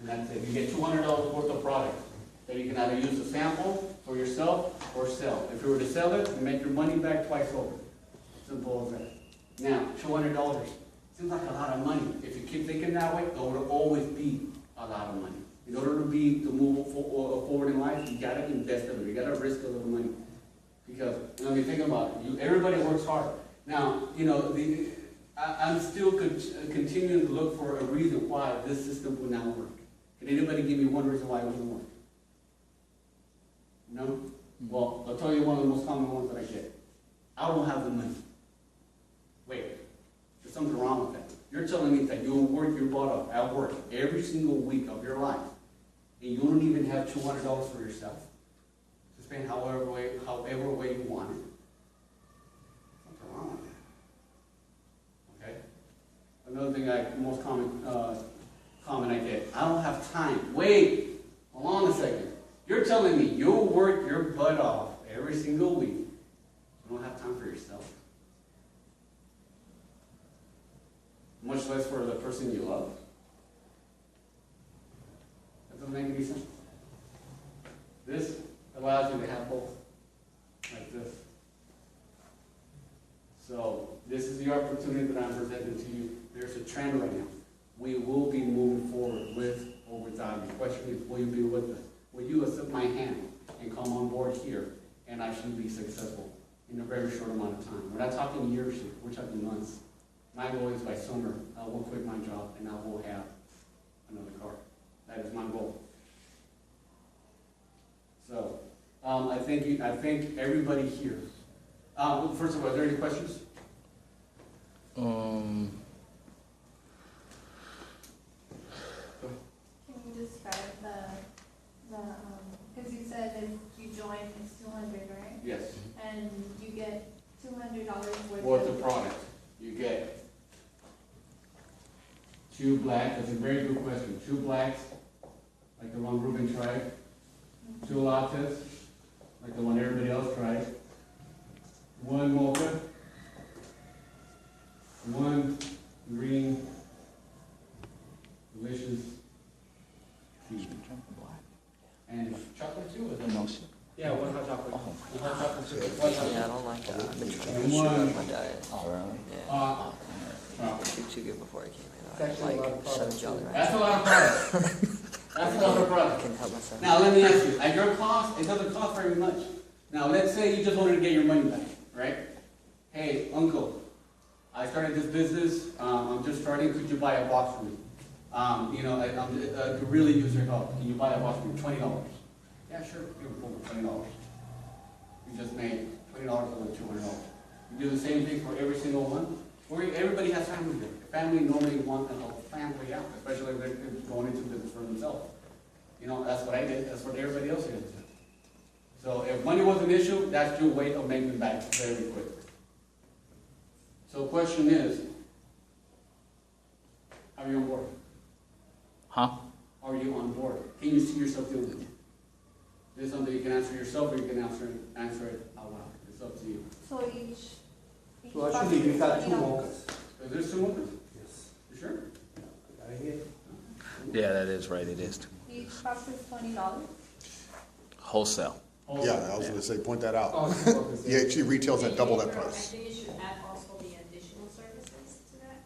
And that's it. You get $200 worth of product that you can either use to sample for yourself or sell. If you were to sell it, you make your money back twice over. Simple as that. Now, $200 seems like a lot of money. If you keep thinking that way, it will always be a lot of money. In order to move forward in life, you gotta invest a little. You gotta risk a little money. Because, you know, think about it. Everybody works hard. Now, you know, I'm still continuing to look for a reason why this system will not work. Can anybody give me one reason why it wouldn't work? No? Well, I'll tell you one of the most common ones that I get. I don't have the money. Wait, there's something wrong with that. You're telling me that you'll work your butt off at work every single week of your life, and you don't even have $200 for yourself to spend however way you want it. Something wrong with that. Okay? Another thing most common I get. I don't have time. Wait, hold on a second. You're telling me you'll work your butt off every single week. You don't have time for yourself. Much less for the person you love. That doesn't make any sense. This allows you to have both. Like this. So, this is the opportunity that I'm presenting to you. There's a trend right now. We will be moving forward with or without you. The question is, will you be with us? Will you accept my hand and come on board here and actually be successful in a very short amount of time? We're not talking years here, we're talking months. My goal is by summer, I will quit my job and I will have another car. That is my goal. So, I thank everybody here. First of all, are there any questions? Can you describe because you said if you join, it's $200, right? Yes. And you get $200 Worth of product. You get 2 blacks. That's a very good question. 2 blacks, like the one Ruben tried. 2 lattes, like the one everybody else tried. 1 mocha. 1 green, delicious tea. And chocolate too, is it? No. Yeah, 1 hot chocolate. Hot chocolate too. Yeah, I don't like that. I've been trying to And sugar one- up my diet. Oh, really? Yeah. Too good before I came here. I It's actually a lot like of 7 products. Jolly Ranchers. That's a lot of product. That's a lot of I product. can help myself. Now, let me ask you, at your cost, it doesn't cost very much. Now, let's say you just wanted to get your money back, right? Hey, uncle, I started this business, I'm just starting, could you buy a box for me? I could really use your help. Can you buy a box for me? $20. Yeah, sure, give it for $20. You just made $20 over $200. You do the same thing for every single one. Everybody has family there. Family normally wants a whole family out, especially if they're going into business for themselves. You know, that's what I did, that's what everybody else did. So if money was an issue, that's your way of making it back very quick. So the question is, are you on board? Huh? Are you on board? Can you see yourself doing it? This is something you can answer yourself or you can answer it out loud. It's up to you. So each So box actually, is you got 2 $20. mochas. Is there some open? Yes. You sure? Got it here. Yeah, that is right. It is. Each box is $20. Wholesale. Yeah, I was gonna say, point that out. Oh, 2 mochas. He actually retails at double that I price. think it should add also the additional services to that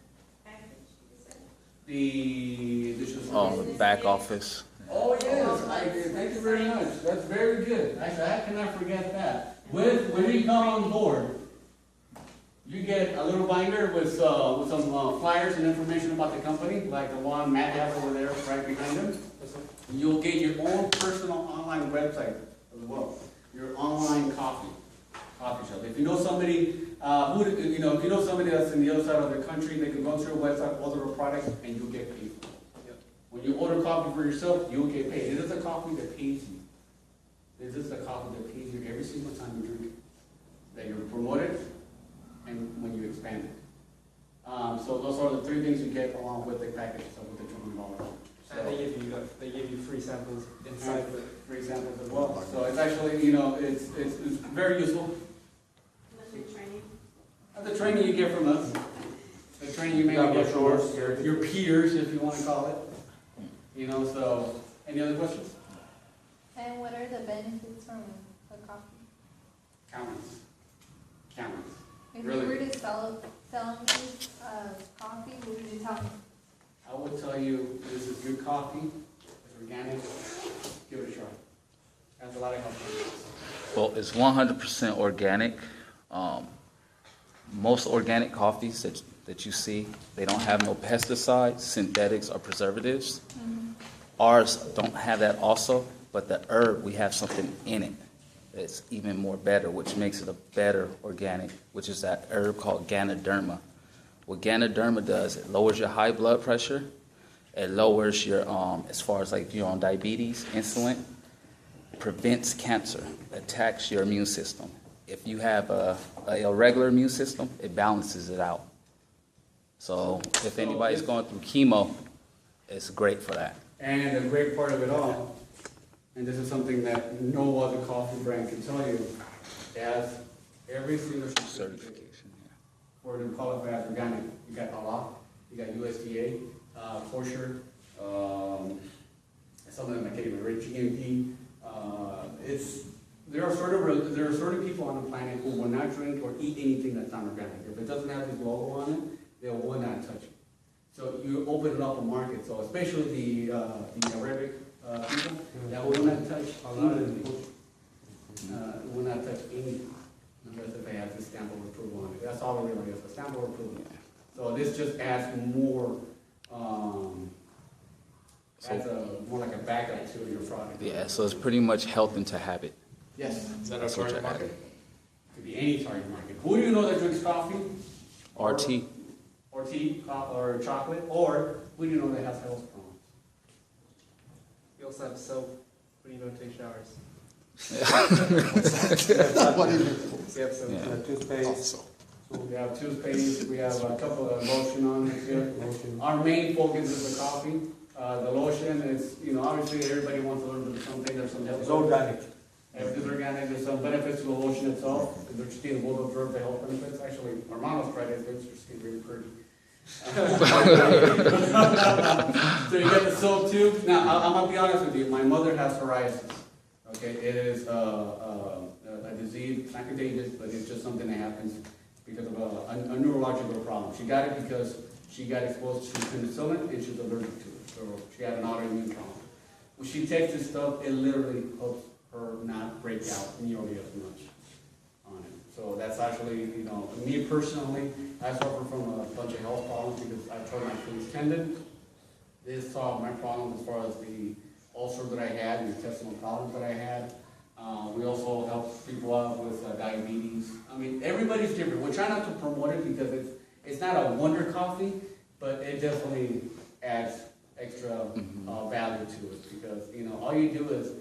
package, you said? The additional. Oh, the back office. Oh, yes, thank you very much. That's very good. Actually, I cannot forget that. When you come on board, you get a little binder with some flyers and information about the company, like the one Matt has over there right behind him. You'll get your own personal online website as well. Your online coffee shop. If you know somebody if you know somebody that's in the other side of the country, they can go to your website, order a product, and you'll get paid. When you order coffee for yourself, you'll get paid. It is a coffee that pays you. This is a coffee that pays you every single time you drink it. That you're promoted and when you expand it. So those are the 3 things you get along with the package, so with the $200. And they give you free samples inside of it. Free samples as well. So it's actually, it's very useful. Monthly training. The training you get from us. The training you may Got get from brochures, your peers, if you want to call it. You know, so, any other questions? And what are the benefits from the coffee? Countless. Countless. If you Really? were to sell me coffee, what would you tell me? I will tell you, this is good coffee, it's organic, give it a try. Has a lot of health benefits. Well, it's 100% organic. Most organic coffees that you see, they don't have no pesticides, synthetics, or preservatives. Ours don't have that also, but the herb, we have something in it that's even more better, which makes it a better organic, which is that herb called Ganoderma. What Ganoderma does, it lowers your high blood pressure, it lowers your, as far as like you're on diabetes, insulin, prevents cancer, attacks your immune system. If you have a regular immune system, it balances it out. So if anybody's going through chemo, it's great for that. And the great part of it all, and this is something that no other coffee brand can tell you, it has every single certification for to qualify as organic. You got Allah, you got USDA, kosher, some of them I can't even read, GMP. There are certain people on the planet who will not drink or eat anything that's not organic. If it doesn't have this logo on it, they will not touch it. So you open up a market. So especially the Arabic people that will not touch anything. Will not touch anything unless if they have this stamp of approval on it. That's all it really is, a stamp of approval. So this just adds more. More like a backup to your product. Yeah, so it's pretty much health into habit. Yes. Is that our That's what target you're market? Could be any target market. Who do you know that drinks coffee? RT. Or tea, or chocolate, or who do you know that has health problems? We also have soap when you don't take showers. What do you- We have soap. Yeah. Toothpaste, Also. So we have toothpaste, we have a couple of lotion on it here. Our main focus is the coffee. The lotion is, obviously everybody wants a little bit of something, there's some health. it's organic. If it's organic, there's some benefits to the lotion itself. Their skin will observe the health benefits. Actually, our mama's tried it, it's her skin really pretty. So you get the soap tube. Now, I'm gonna be honest with you, my mother has psoriasis. Okay, it is a disease, it's not contagious, but it's just something that happens because of a neurological problem. She got it because she got exposed to penicillin and she's allergic to it. So she had an autoimmune problem. When she takes this stuff, it literally helps her not break out nearly as much on it. So that's actually, me personally, I suffer from a bunch of health problems because I tore my Achilles tendon. This solved my problem as far as the ulcer that I had, the intestinal problems that I had. We also help people out with diabetes. I mean, everybody's different. We're trying not to promote it because it's not a wonder coffee, but it definitely adds extra value to it because, all you do is,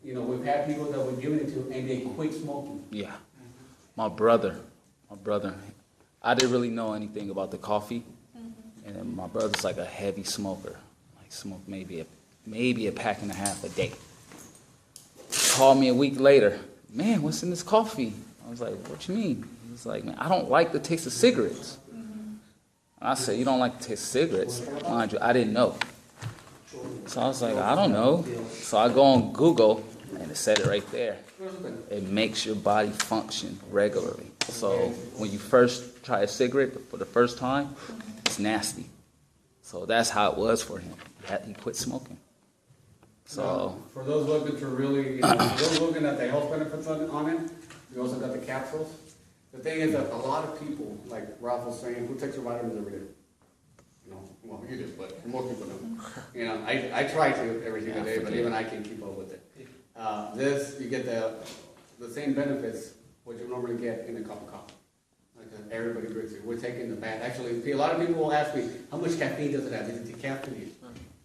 we've had people that we've given it to and they quit smoking. Yeah. My brother, I didn't really know anything about the coffee. And then my brother's like a heavy smoker. Like smoked maybe a pack and a half a day. Called me a week later, man, what's in this coffee? I was like, what you mean? He was like, man, I don't like the taste of cigarettes. And I said, you don't like the taste of cigarettes? Mind you, I didn't know. So I was like, I don't know. So I go on Google, and it said it right there. It makes your body function regularly. So when you first try a cigarette for the first time, it's nasty. So that's how it was for him. He quit smoking. So For those looking to really, for those looking at the health benefits on it, we also got the capsules. The thing is that a lot of people, like Ralph was saying, who takes their vitamins every day? Well, you do, but most people don't. I try to every single day, but even I can't keep up with it. This, you get the same benefits what you normally get in a cup of coffee. Like everybody drinks it. We're taking the bad. Actually, a lot of people will ask me, how much caffeine does it have? Is it decaffeinated?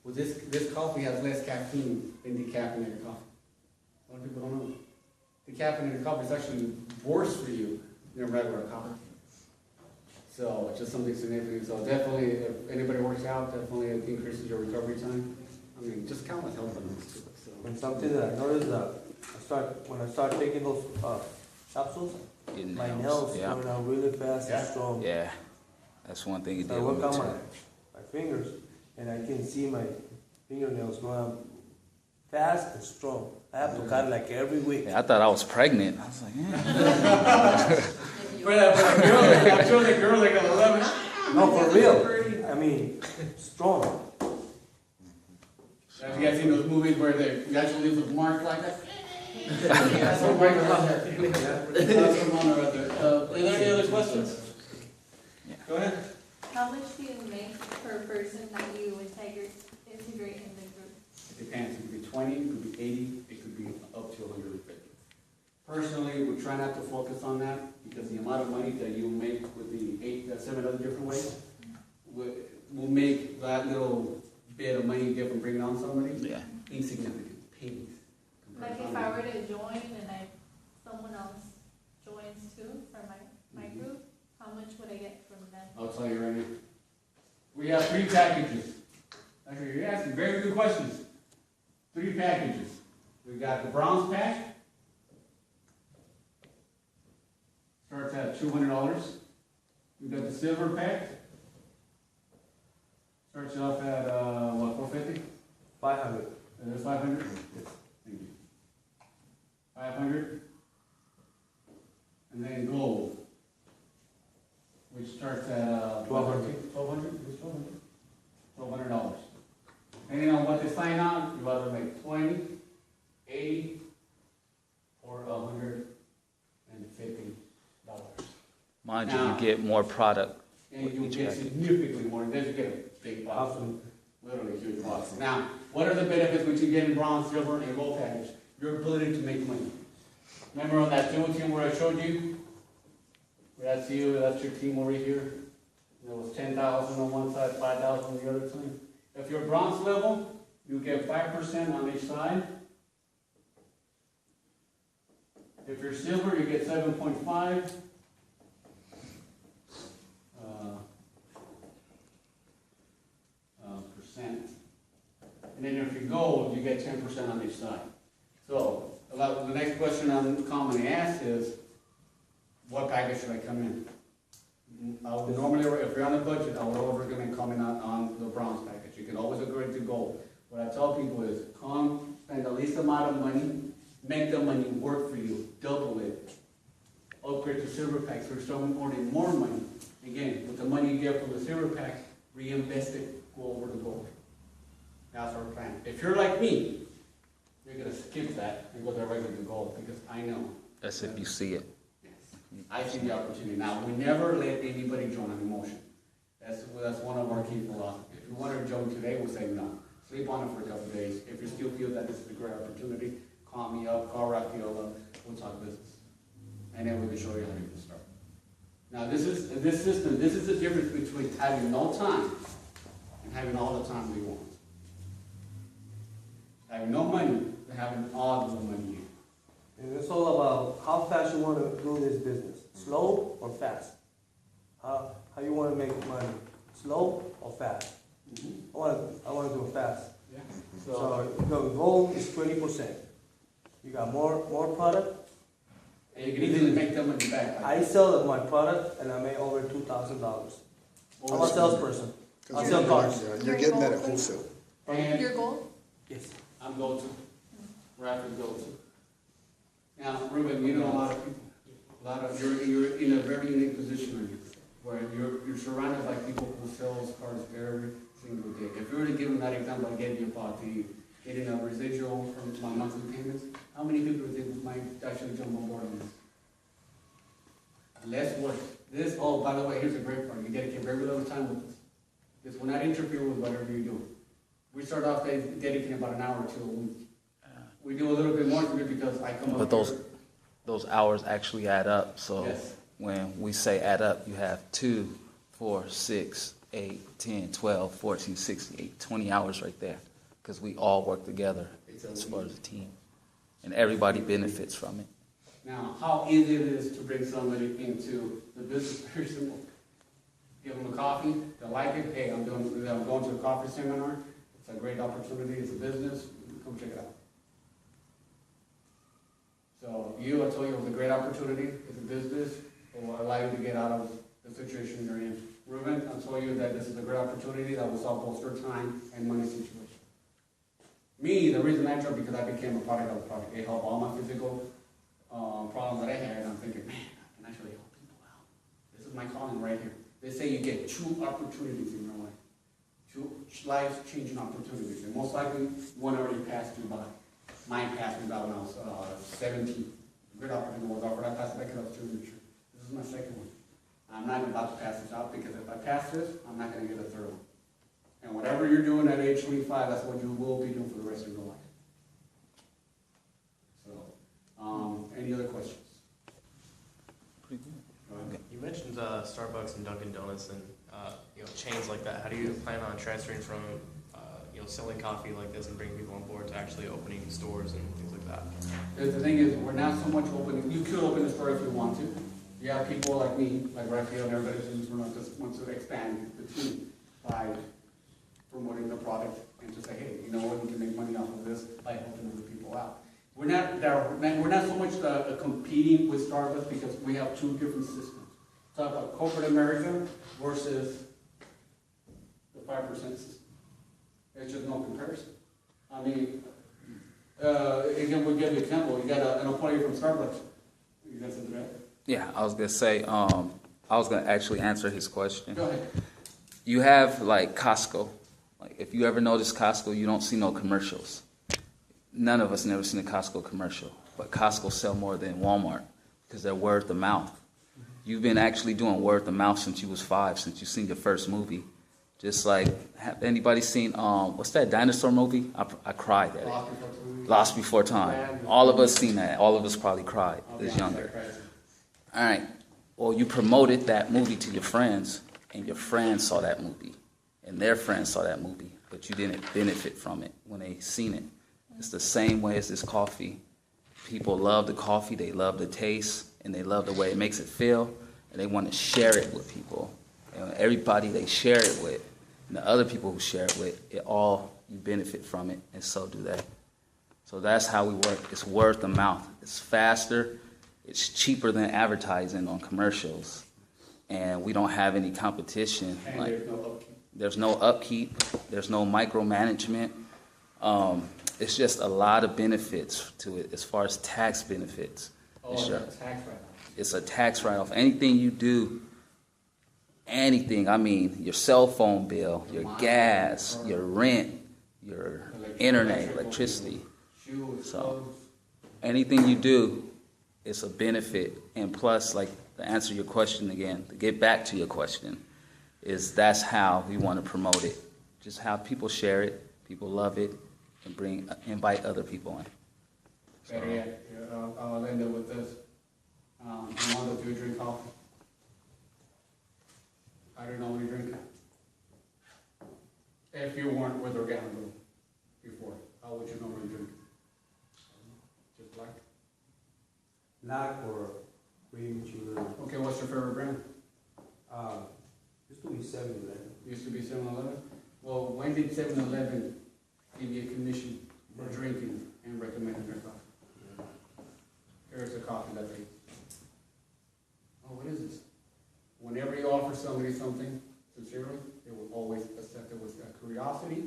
Well, this coffee has less caffeine than decaffeinated coffee. A lot of people don't know. Decaffeinated coffee is actually worse for you than regular coffee. So it's just something significant. So definitely, if anybody works out, definitely it increases your recovery time. I mean, just countless health benefits to it. So. And something that I noticed when I start taking those capsules, your my nails yeah. going out really fast and strong. Yeah, that's one thing you So I did work with on me my too. fingers, and I can see my fingernails, no, I'm fast and strong. I have to cut it like every week. Yeah, I thought I was pregnant. I was like, yeah. For the girl, I'm sure the girl like 11. No, for real. I mean, strong. Have you guys seen those movies where they actually leave a mark like that? Yeah, so That's one or other. Are there any other questions? Go ahead. How much do you make per person that you integrate in the group? It depends. It could be 20, it could be 80, it could be up to 150. Personally, we try not to focus on that because the amount of money that you make with the 7 other different ways will make that little bit of money you get from bringing on somebody Yeah. insignificant. Pennies. Like if I were to join and someone else joins too for my group, how much would I get from them? I'll tell you right now. We have 3 packages. Actually, you're asking very good questions. 3 packages. We got the bronze pack. Starts at $200. We got the silver pack. Starts off at $450? 500. That's 500? Yes. Thank you. 500. And then gold, which starts at $1,200. $1,200. Depending on what they sign on, you either make 20, 80, or $150. Mind you, you get more product. And you Each get package. significantly more, then you get a big box, Absolutely. literally huge box. Now, what are the benefits which you get in bronze, silver, and gold package? Your ability to make money. Remember on that dual team where I showed you? Where that's you, that's your team over here. There was 10,000 on one side, 5,000 on the other side. If you're bronze level, you get 5% on each side. If you're silver, you get 7.5. Percent. And then if you're gold, you get 10% on each side. So, the next question I'm commonly asked is, what package should I come in? I would normally, if you're on a budget, I would always recommend coming out on the bronze package. You can always upgrade to gold. What I tell people is, come, spend the least amount of money, make the money work for you, double it. Upgrade to silver pack, so you're still earning more money. Again, with the money you get from the silver pack, reinvest it, go over to gold. That's our plan. If you're like me, you're gonna skip that and go directly to gold, because I know. That's if you see it. I see the opportunity. Now, we never let anybody join on emotion. That's one of our key philosophies. If you want to join today, we'll say no. Sleep on it for a couple of days. If you still feel that this is a great opportunity, call me up, call Rafaela, we'll talk business. And then we can show you how you can start. Now, this is the difference between having no time and having all the time we want. Having no money and having all the money you want. And it's all about how fast you want to do this business. Slow or fast? How you want to make money? Slow or fast? I want to do it fast. Yeah. So the goal is 20%. You got more product. And you can easily make them money back. I sell my product and I make over $2,000. I'm a salesperson. I sell cars. You're getting that at wholesale. And Your goal? Yes. I'm go-to. Rapid go-to. Now, Ruben, you know a lot of people. You're in a very unique position right now, where you're surrounded by people who sell cars every single day. If you were to give them that example I gave you about getting a residual from my monthly payments, how many people do you think might actually jump on board on this? Less work. By the way, here's a great part. You dedicate very little time with this. This will not interfere with whatever you do. We start off dedicating about an hour or 2 a week. We do a little bit more for you because I come up But here. those hours actually add up. So Yes. when we say add up, you have 2, 4, 6, 8, 10, 12, 14, 16, 8, 20 hours right there. Because we all work together as far as a team. And everybody benefits from it. Now, how easy it is to bring somebody into the business, very simple. Give them a coffee, they like it, hey, I'm going to a coffee seminar, it's a great opportunity, it's a business, come check it out. So I told you it was a great opportunity, it's a business, it will allow you to get out of the situation you're in. Ruben, I told you that this is a great opportunity that will solve both your time and money situation. Me, the reason I jumped because I became a product of the product. It helped all my physical problems that I had, and I'm thinking, man, I can actually help people out. This is my calling right here. They say you get 2 opportunities in your life. 2 life-changing opportunities, and most likely one already passed you by. Mine passed me by when I was 17. Good opportunity was offered. I passed it back up to the church. This is my second one. I'm not about to pass this out because if I pass this, I'm not going to get a third one. And whatever you're doing at age 25, that's what you will be doing for the rest of your life. So, any other questions? Pretty good. Go ahead. You mentioned Starbucks and Dunkin' Donuts and chains like that. How do you plan on transferring from selling coffee like this and bringing people on board to actually opening stores and things like that? The thing is, we're not so much opening. You could open a store if you want to. You have people like me, like Raphael, and everybody just wants to expand the team by promoting the product and to say, hey, you know what, we can make money off of this by helping other people out. We're not so much competing with Starbucks because we have 2 different systems. Talk about corporate America versus the 5% system. There's just no comparison. I mean, again, we'll give you an example. You got an employee from Starbucks. You got something to add? Yeah, I was gonna say, I was gonna actually answer his question. Go ahead. You have like Costco. Like if you ever notice Costco, you don't see no commercials. None of us never seen a Costco commercial, but Costco sell more than Walmart because they're word of mouth. You've been actually doing word of mouth since you was 5, since you seen your first movie. Just like, have anybody seen, what's that dinosaur movie? I cried at it. Lost Before Time. All of us seen that. All of us probably cried as younger. All right. Well, you promoted that movie to your friends, and your friends saw that movie, and their friends saw that movie, but you didn't benefit from it when they seen it. It's the same way as this coffee. People love the coffee, they love the taste, and they love the way it makes it feel, and they want to share it with people. And everybody they share it with, and the other people who share it with, you benefit from it, and so do they. So that's how we work. It's word of mouth. It's faster. It's cheaper than advertising on commercials, and we don't have any competition. And like, there's no upkeep. there's no micromanagement. It's just a lot of benefits to it as far as tax benefits. Oh, It's, that's tax write-off. it's a tax write-off. Anything you do, anything, I mean, your cell phone bill, your gas, your rent, your internet, electricity. Shoes, So- clothes. Anything you do, it's a benefit. And plus, like, to answer your question again, to get back to your question, is that's how we want to promote it. Just have people share it, people love it, and invite other people in. Better yet, I'll end it with this. Armando, do you drink coffee? I don't know when you drink it. If you weren't with Organo before, how would you normally drink it? Just black? Black or cream sugar. Okay, what's your favorite brand? Used to be 7-Eleven. Used to be 7-Eleven? Well, when did 7-Eleven give you a commission for drinking and recommending their coffee? Here's a coffee that they... Oh, what is this? Whenever you offer somebody something sincerely, they will always accept it with curiosity,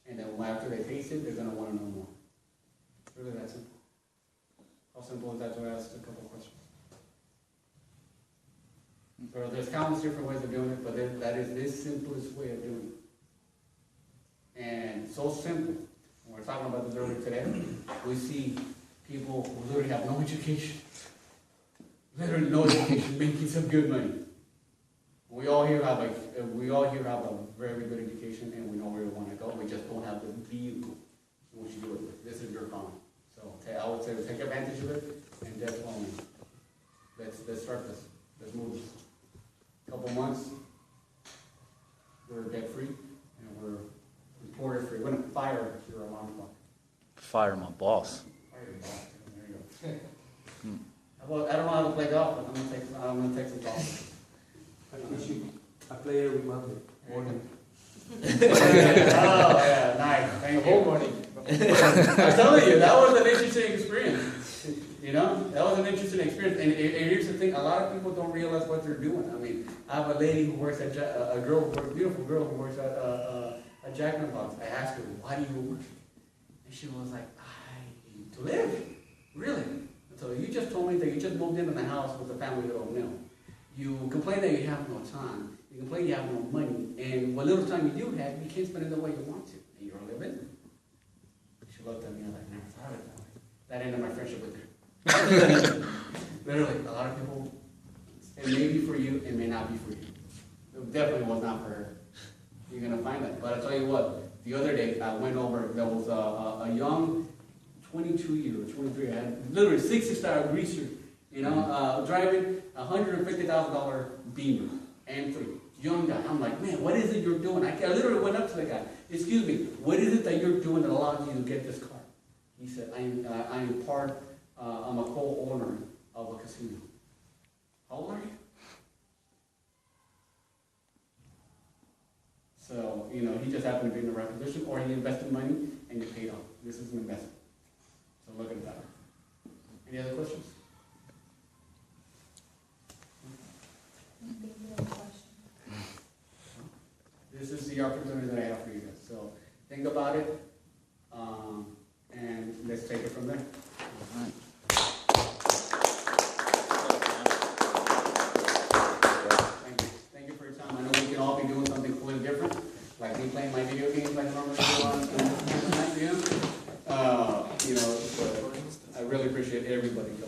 and then after they taste it, they're going to want to know more. It's really that simple. How simple is that to ask a couple questions? So there's countless different ways of doing it, but that is the simplest way of doing it. And so simple. When we're talking about this earlier today, we see people who literally have no education. Literally no education, making some good money. We all here have a very good education, and we know where we want to go. We just don't have the vehicle in which to do it with. This is your calling. So I would say take advantage of it, and that's only. Let's start this. Let's move this. Couple months, we're debt free, and we're reporter free. We're gonna fire your alarm clock. Fire my boss. Fire your boss. There you go. Well, I don't know how to play golf, but I'm gonna take some golf. I play every Monday morning. Oh yeah, nice. Thank you. The whole morning. I'm telling you, that was an interesting experience. You know, that was an interesting experience. And here's the thing: a lot of people don't realize what they're doing. I mean, I have a lady who works at a beautiful girl who works at Jack in the Box. I asked her, "Why do you work?" And she was like, to live? Really? So you just told me that you just moved into the house with a family little meal. You complain that you have no time. You complain you have no money. And what little time you do have, you can't spend it the way you want to. And you're living? She looked at me and I never thought of it that way. That ended my friendship with her. Literally, a lot of people, it may be for you, it may not be for you. It definitely was not for her. You're going to find that. But I'll tell you what, the other day I went over, there was a young 22-year, 23, I had literally 60-star greaser, driving a $150,000 Beamer, M3, young guy. I'm like, man, what is it you're doing? I literally went up to the guy, excuse me, what is it that you're doing that allows you to get this car? He said, I'm a co-owner of a casino. How old are you? So, he just happened to be in the right position, or he invested money and you paid off. This is an investment. So look at that. Any other questions? This is the opportunity that I have for you guys. So think about it, and let's take it from there. All right. Thank you. Thank you for your time. I know we can all be doing something completely different, like me playing my video games like normally do on night, but I really appreciate everybody coming.